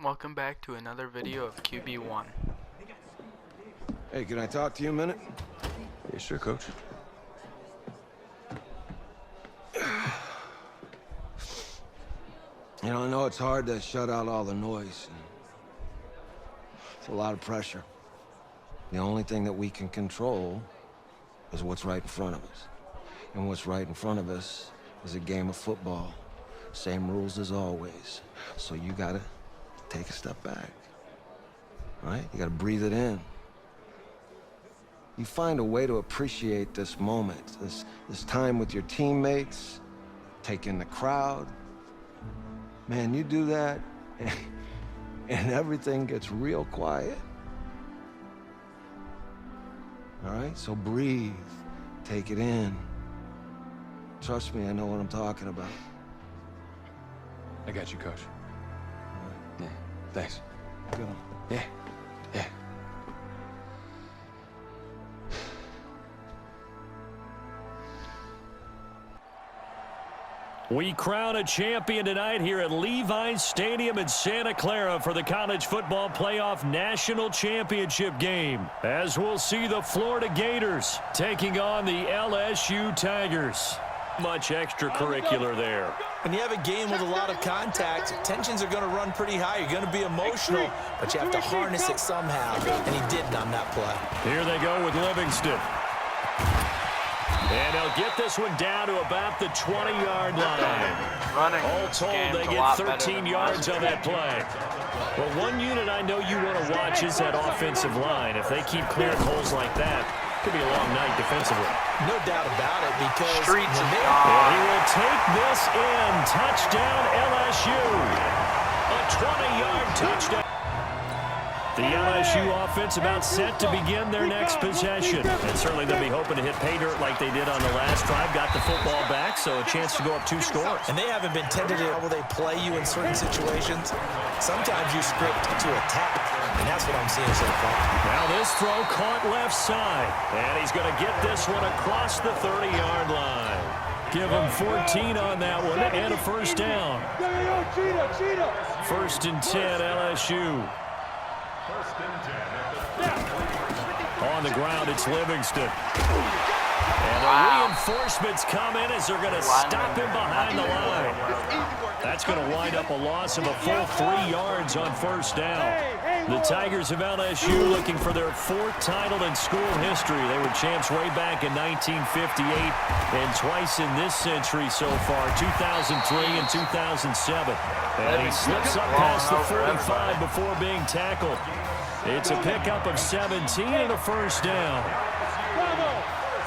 Welcome back to another video of QB1. Hey, can I talk to you a minute? Yeah, sure, Coach. You know, I know it's hard to shut out all the noise. It's a lot of pressure. The only thing that we can control is what's right in front of us. And what's right in front of us is a game of football. Same rules as always. So you gotta take a step back. All right? You gotta breathe it in. You find a way to appreciate this moment, this time with your teammates, take in the crowd. Man, you do that, and everything gets real quiet. All right? So breathe. Take it in. Trust me, I know what I'm talking about. I got you, Coach. All right. Yeah, thanks. Good. Yeah, yeah. We crown a champion tonight here at Levi's Stadium in Santa Clara for the College Football Playoff National Championship game, as we'll see the Florida Gators taking on the LSU Tigers. Much extracurricular there. When you have a game with a lot of contact, tensions are going to run pretty high. You're going to be emotional, but you have to harness it somehow, and he didn't on that play. Here they go with Livingston. And they'll get this one down to about the 20-yard line. Running. All told, they get 13 yards on that play. Well, one unit I know you want to watch is that offensive line. If they keep clearing holes like that, it could be a long night defensively. No doubt about it, because Streets is And gone. he will take this in. Touchdown, LSU. A 20-yard touchdown. The LSU offense about set to begin their next possession. And certainly they'll be hoping to hit pay dirt like they did on the last drive. Got the football back, so a chance to go up 2 scores. And they haven't been tentative. How will they play you in certain situations? Sometimes you script to attack, and that's what I'm seeing so far. Now this throw caught left side. And he's going to get this one across the 30-yard line. Give him 14 on that one and a first down. First and 10, LSU. On the ground, it's Livingston. And the reinforcements come in as they're going to stop him behind the line. That's going to wind up a loss of a full 3 yards on first down. The Tigers of LSU looking for their 4th title in school history. They were champs way back in 1958 and twice in this century so far, 2003 and 2007. And he slips up past the 45 before being tackled. It's a pickup of 17 and a first down.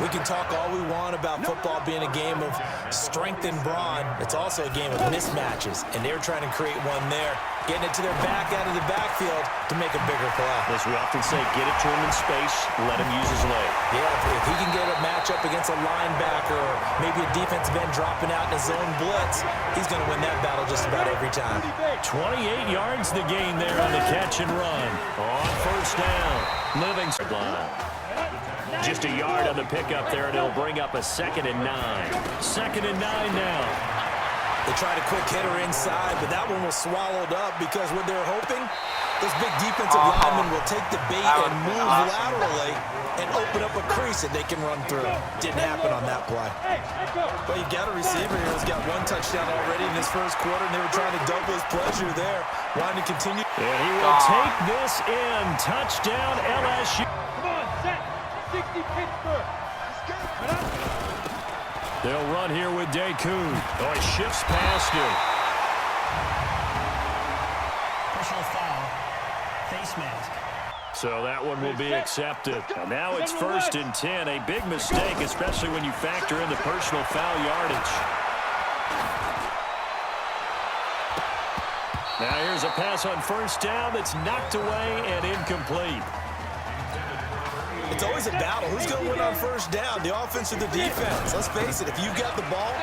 We can talk all we want about football being a game of strength and brawn. It's also a game of mismatches, and they're trying to create one there, getting it to their back out of the backfield to make a bigger play. As we often say, get it to him in space, let him use his leg. Yeah, if he can get a matchup against a linebacker or maybe a defensive end dropping out in a zone blitz, he's going to win that battle just about every time. 28 yards the gain there on the catch and run. On first down, Livingston line. Just a yard on the pickup there, and it'll bring up a 2nd and 9. 2nd and 9 now. They tried a quick hitter inside, but that one was swallowed up because what they're hoping, those big defensive linemen will take the bait and move laterally and open up a crease that they can run through. Didn't happen on that play. But you've got a receiver here who's got 1 touchdown already in his first quarter, and they were trying to double his pleasure there. Wanting to continue. And he will take this in. Touchdown, LSU. They'll run here with Dacoon. Oh, he shifts past him. Personal foul. Face mask. So that one will be accepted. And now it's 1st and 10. A big mistake, especially when you factor in the personal foul yardage. Now here's a pass on first down that's knocked away and incomplete. It's always a battle. Who's going to win on first down, the offense or the defense? Let's face it, if you've got the ball,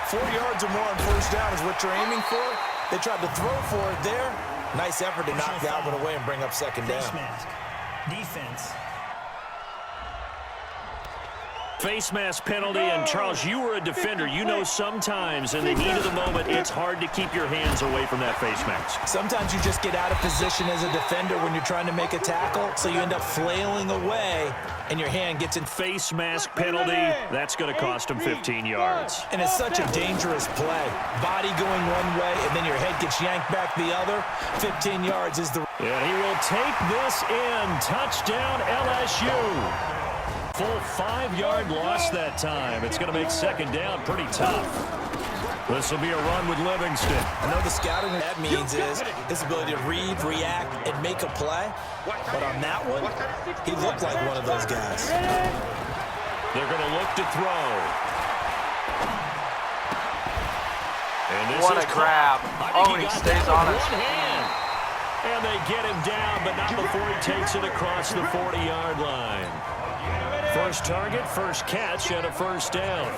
4 yards or more on first down is what you're aiming for. They tried to throw for it there. Nice effort to knock that one away and bring up 2nd down. Face mask. Defense. Face mask penalty, and Charles, you were a defender. You know sometimes in the heat of the moment, it's hard to keep your hands away from that face mask. Sometimes you just get out of position as a defender when you're trying to make a tackle, so you end up flailing away, and your hand gets in. Face mask penalty, that's going to cost him 15 yards. And it's such a dangerous play. Body going one way, and then your head gets yanked back the other. 15 yards is the... And he will take this in. Touchdown, LSU. Full 5-yard loss that time. It's going to make second down pretty tough. This will be a run with Livingston. I know the scouting that means is his ability to read, react, and make a play. But on that one, he looked like one of those guys. They're going to look to throw. And this What a grab. Oh, he stays on his hand. And they get him down, but not before he takes it across the 40-yard line. First target, first catch, and a first down.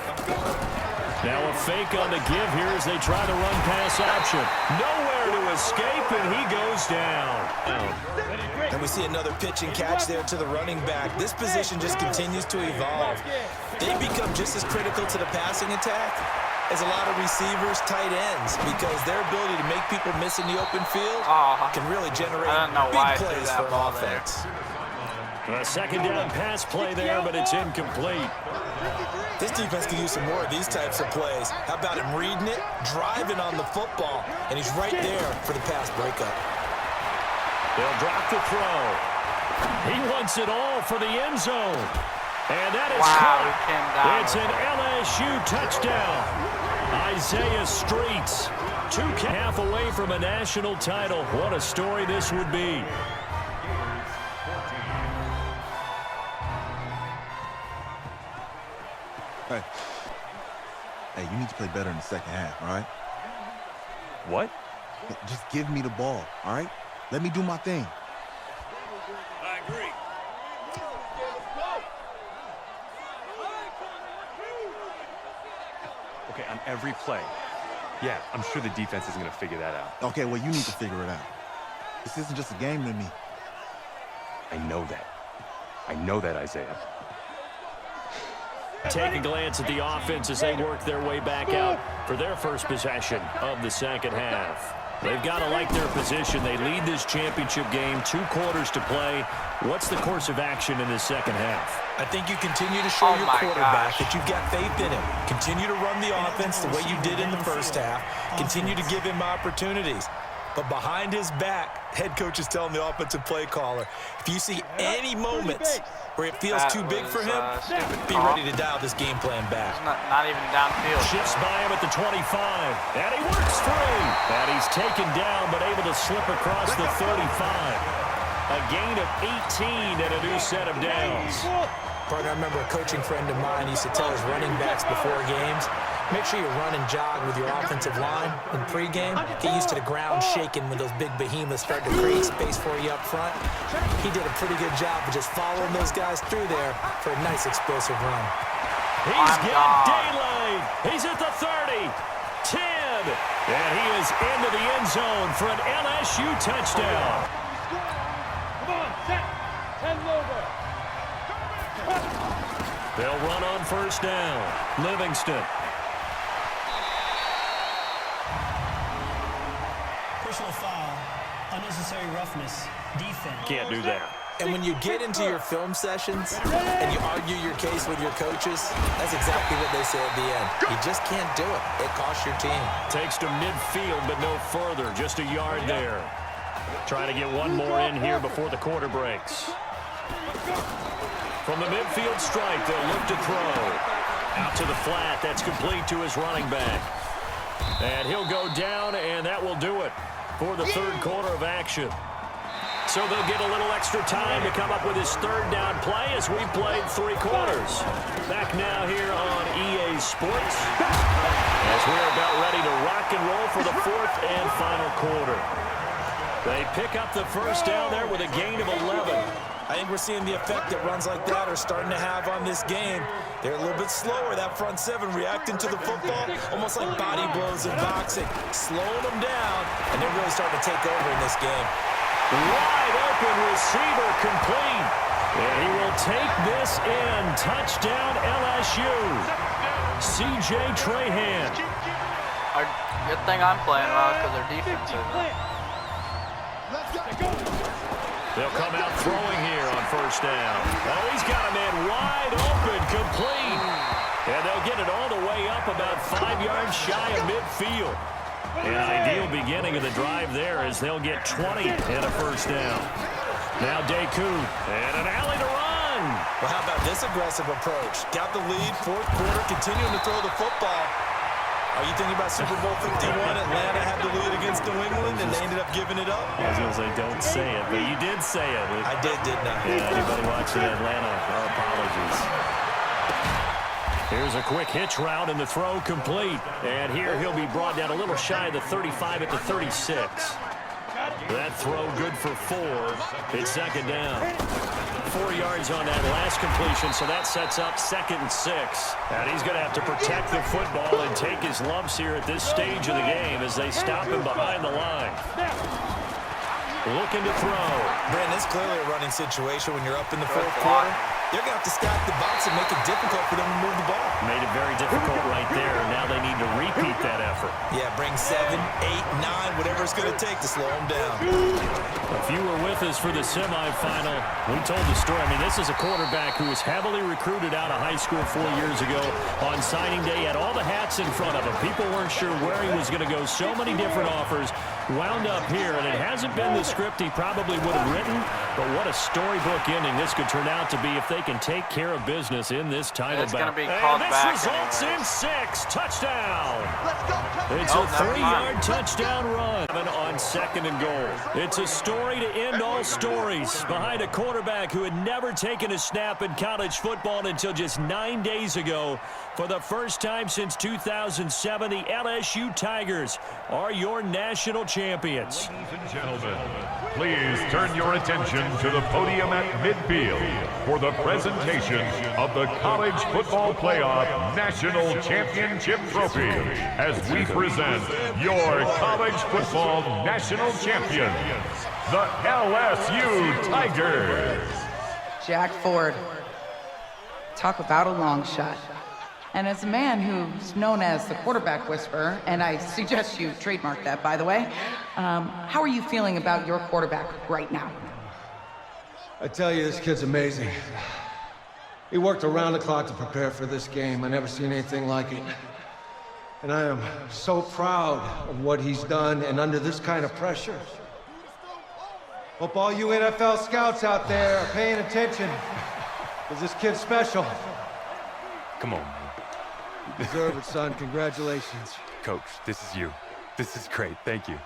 Now a fake on the give here as they try the run-pass option. Nowhere to escape, and he goes down. And we see another pitch and catch there to the running back. This position just continues to evolve. They become just as critical to the passing attack as a lot of receivers, tight ends, because their ability to make people miss in the open field can really generate big plays for an offense. A second down pass play there, but it's incomplete. This defense can use some more of these types of plays. How about him reading it, driving on the football, and he's right there for the pass breakup. They'll drop the throw. He wants it all for the end zone. And that is caught. It's an LSU touchdown. Isaiah Streets, 2.5 away from a national title. What a story this would be. Hey, you need to play better in the second half, all right? What? Just give me the ball, all right? Let me do my thing. I agree. Okay, on every play. Yeah, I'm sure the defense isn't going to figure that out. Okay, well, you need to figure it out. This isn't just a game to me. I know that. I know that, Isaiah. Take a glance at the offense as they work their way back out for their first possession of the second half. They've got to like their position. They lead this championship game, 2 quarters to play. What's the course of action in the second half? I think you continue to show your quarterback that you've got faith in him. Continue to run the offense the way you did in the first half. Continue to give him opportunities. But behind his back, head coach is telling the offensive play caller, if you see any moments where it feels too big for him, be ready to dial this game plan back. Not even downfield. Shifts by him at the 25. And he works free. And he's taken down, but able to slip across the 35. A gain of 18 and a new set of downs. Partner, I remember a coaching friend of mine used to tell his running backs before games, make sure you run and jog with your offensive line in pregame. Get used to the ground shaking when those big behemoths start to create space for you up front. He did a pretty good job of just following those guys through there for a nice explosive run. He's got daylight. He's at the 30, 10, and he is into the end zone for an LSU touchdown. Come on, set, 10 over. They'll run on first down. Livingston. Personal foul, unnecessary roughness, defense. Can't do that. And when you get into your film sessions and you argue your case with your coaches, that's exactly what they say at the end. You just can't do it. It costs your team. Takes to midfield, but no further. Just a yard there. Trying to get one more in here before the quarter breaks. From the midfield stripe, they'll look to throw. Out to the flat. That's complete to his running back. And he'll go down, and that will do it for the third quarter of action. So they'll get a little extra time to come up with his third down play as we've played 3 quarters. Back now here on EA Sports as we're about ready to rock and roll for the 4th and final quarter. They pick up the first down there with a gain of 11. I think we're seeing the effect that runs like that are starting to have on this game. They're a little bit slower, that front 7, reacting to the football, almost like body blows in boxing, slowing them down, and they're really starting to take over in this game. Wide open receiver complete. And he will take this in. Touchdown, LSU. C.J. Trahan. Good thing I'm playing well because their defense is. They'll come out throwing here on first down. Oh, he's got a man wide open, complete. And they'll get it all the way up about 5 yards shy of midfield. An ideal beginning of the drive there as they'll get 20 and a first down. Now Deku and an alley to run. Well, how about this aggressive approach? Got the lead, fourth quarter, continuing to throw the football. Are you thinking about Super Bowl 51? Atlanta had the lead against New England, and they ended up giving it up. I was going to say, don't say it, but you did say it. I did, didn't I? Yeah, anybody watching Atlanta, our apologies. Here's a quick hitch route, and the throw complete. And here he'll be brought down a little shy of the 35 at the 36. That throw good for 4. It's second down. 4 yards on that last completion, so that sets up 2nd and 6. And he's going to have to protect the football and take his lumps here at this stage of the game as they stop him behind the line. Looking to throw. Brandon, it's clearly a running situation when you're up in the fourth quarter. They're going to have to stack the box and make it difficult for them to move the ball. Made it very difficult right there, and now they need to repeat that effort. Yeah, bring 7, 8, 9, whatever it's going to take to slow them down. If you were with us for the semifinal, we told the story. I mean, this is a quarterback who was heavily recruited out of high school 4 years ago. On signing day, had all the hats in front of him. People weren't sure where he was going to go. So many different offers. Wound up here, and it hasn't been the script he probably would have written, but what a storybook ending this could turn out to be if they can take care of business in this title It's going to battle. be called And back this results in anyways. 6. Touchdown. It's a 3-yard touchdown run on 2nd and goal. It's a story to end all stories behind a quarterback who had never taken a snap in college football until just 9 days ago. For the first time since 2007, the LSU Tigers are your national champions. Ladies and gentlemen, please turn your attention to the podium at midfield for the presentation of the College Football Playoff National Championship Trophy as we present your college football national champions, the LSU Tigers. Jack Ford. Talk about a long shot. And as a man who's known as the quarterback whisperer, and I suggest you trademark that, by the way, how are you feeling about your quarterback right now? I tell you, this kid's amazing. He worked around the clock to prepare for this game. I never seen anything like it. And I am so proud of what he's done, and under this kind of pressure. Hope all you NFL scouts out there are paying attention, because this kid's special. Come on, man. You deserve it, son. Congratulations. Coach, this is you. This is great. Thank you.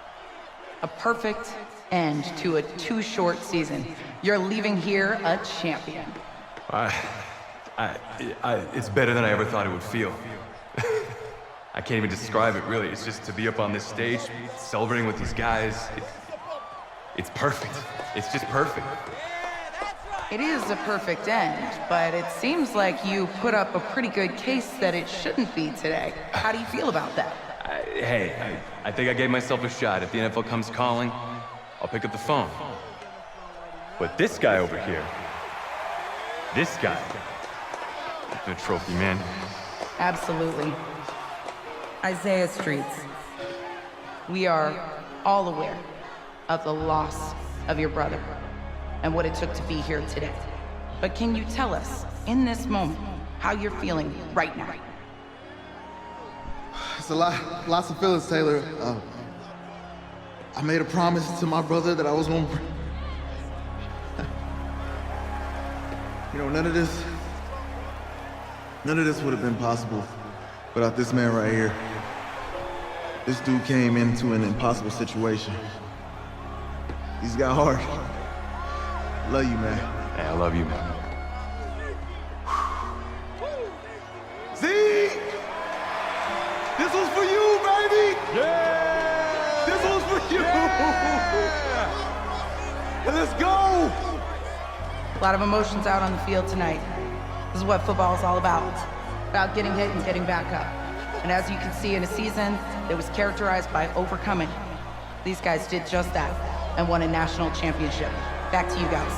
A perfect end to a too short season. You're leaving here a champion. It's better than I ever thought it would feel. I can't even describe it, really. It's just to be up on this stage, celebrating with these guys. It's perfect. It's just perfect. It is a perfect end, but it seems like you put up a pretty good case that it shouldn't be today. How do you feel about that? I think I gave myself a shot. If the NFL comes calling, I'll pick up the phone. But this guy over here, this guy, the trophy, man. Absolutely. Isaiah Streets, we are all aware of the loss of your brother and what it took to be here today. But can you tell us, in this moment, how you're feeling right now? It's lots of feelings, Taylor. I made a promise to my brother that I was gonna... You know, none of this would have been possible without this man right here. This dude came into an impossible situation. He's got heart. Love you, man. Hey, I love you, man. See? This was for you, baby! Yeah! This was for you! Yeah! Let's go! A lot of emotions out on the field tonight. This is what football is all about getting hit and getting back up. And as you can see, in a season that was characterized by overcoming, these guys did just that and won a national championship. Back to you guys.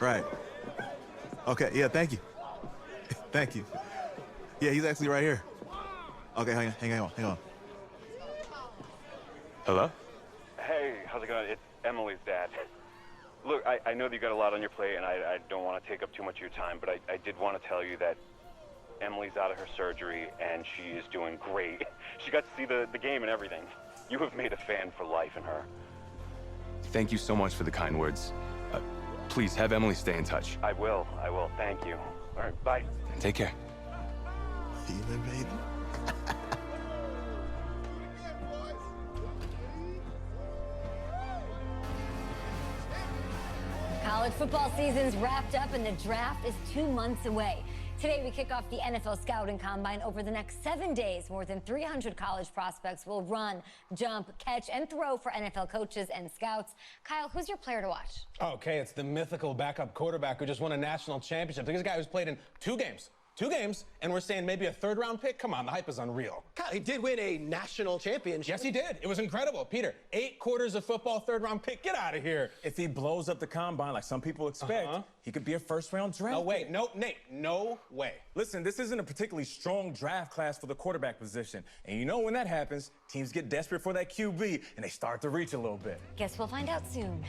Right. Okay, yeah, thank you. Thank you. Yeah, he's actually right here. Okay, hang on. Hello? Hey, how's it going? It's Emily's dad. Look, I know that you got a lot on your plate, and I don't want to take up too much of your time, but I did want to tell you that Emily's out of her surgery, and she is doing great. She got to see the game and everything. You have made a fan for life in her. Thank you so much for the kind words. Please have Emily stay in touch. I will. Thank you. All right, bye. Take care. Healing, baby. College football season's wrapped up and the draft is 2 months away. Today, we kick off the NFL Scouting Combine. Over the next 7 days, more than 300 college prospects will run, jump, catch, and throw for NFL coaches and scouts. Kyle, who's your player to watch? Okay, it's the mythical backup quarterback who just won a national championship. This guy who's played in two games, and we're saying maybe a third-round pick? Come on, the hype is unreal. Kyle, he did win a national championship. Yes, he did. It was incredible. Peter, 8 quarters of football, third-round pick. Get out of here. If he blows up the combine like some people expect, he could be a first-round draft. No way. No, Nate, no way. Listen, this isn't a particularly strong draft class for the quarterback position. And you know when that happens, teams get desperate for that QB, and they start to reach a little bit. Guess we'll find out soon.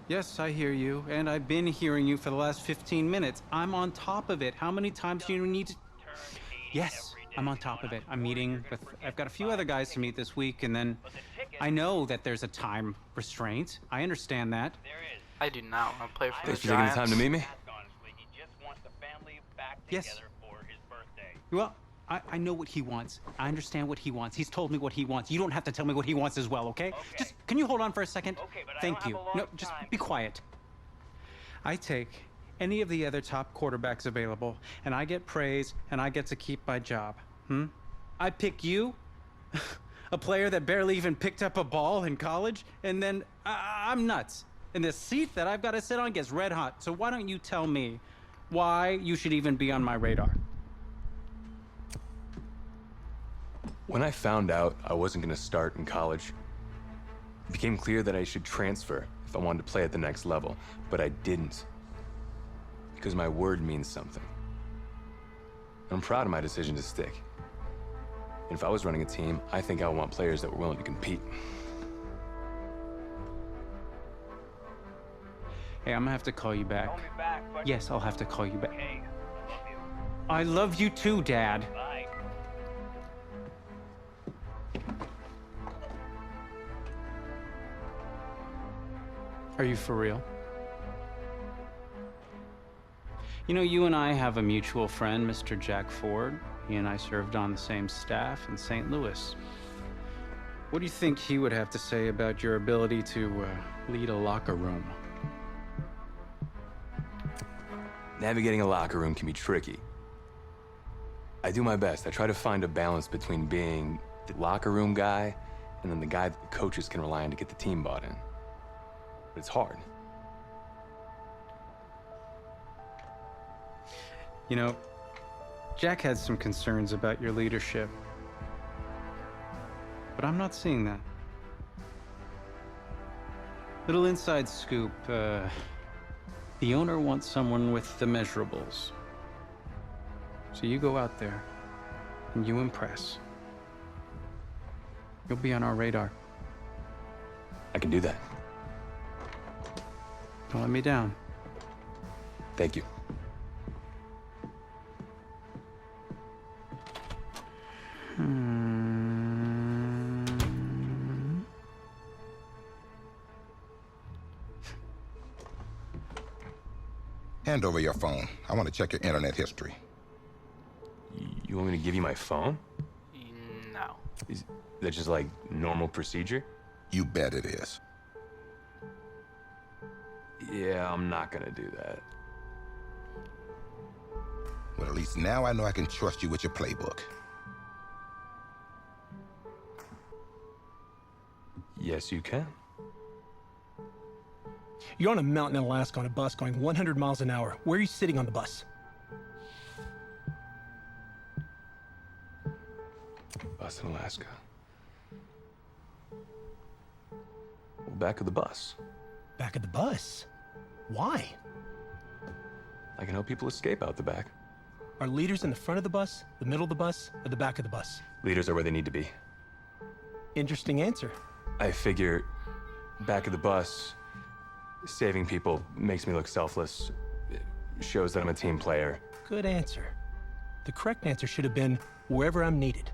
Yes, I hear you, and I've been hearing you for the last 15 minutes. I'm on top of it. How many times do you need to... Yes, I'm on top of it. I'm meeting with... I've got a few other guys to meet this week, and then I know that there's a time restraint. I understand that. I do not want to play for the Thanks for taking the time to meet me. Yes. Well, I know what he wants. I understand what he wants. He's told me what he wants. You don't have to tell me what he wants as well, okay? Just, can you hold on for a second? Thank you. No, just be quiet. I take any of the other top quarterbacks available, and I get praise, and I get to keep my job. I pick you, a player that barely even picked up a ball in college, and then I'm nuts. And the seat that I've got to sit on gets red hot. So why don't you tell me why you should even be on my radar? When I found out I wasn't going to start in college, it became clear that I should transfer if I wanted to play at the next level, but I didn't. Because my word means something. I'm proud of my decision to stick. And if I was running a team, I think I would want players that were willing to compete. Hey, I'm gonna have to call you back. Call me back. Yes, I'll have to call you back. Okay, I love you too, Dad. Bye. Are you for real? You know, you and I have a mutual friend, Mr. Jack Ford. He and I served on the same staff in St. Louis. What do you think he would have to say about your ability to lead a locker room? Navigating a locker room can be tricky. I do my best. I try to find a balance between being the locker room guy and then the guy that the coaches can rely on to get the team bought in. But it's hard. You know, Jack had some concerns about your leadership, but I'm not seeing that. Little inside scoop, the owner wants someone with the measurables. So you go out there and you impress. You'll be on our radar. I can do that. Don't let me down. Thank you. Hand over your phone. I want to check your internet history. You want me to give you my phone? No. Is that just like normal procedure? You bet it is. Yeah, I'm not gonna do that. Well, at least now I know I can trust you with your playbook. Yes, you can. You're on a mountain in Alaska on a bus going 100 miles an hour. Where are you sitting on the bus? Bus in Alaska. Well, back of the bus. Back of the bus? Why? I can help people escape out the back. Are leaders in the front of the bus, the middle of the bus, or the back of the bus? Leaders are where they need to be. Interesting answer. I figure back of the bus, saving people makes me look selfless. It shows that I'm a team player. Good answer. The correct answer should have been wherever I'm needed.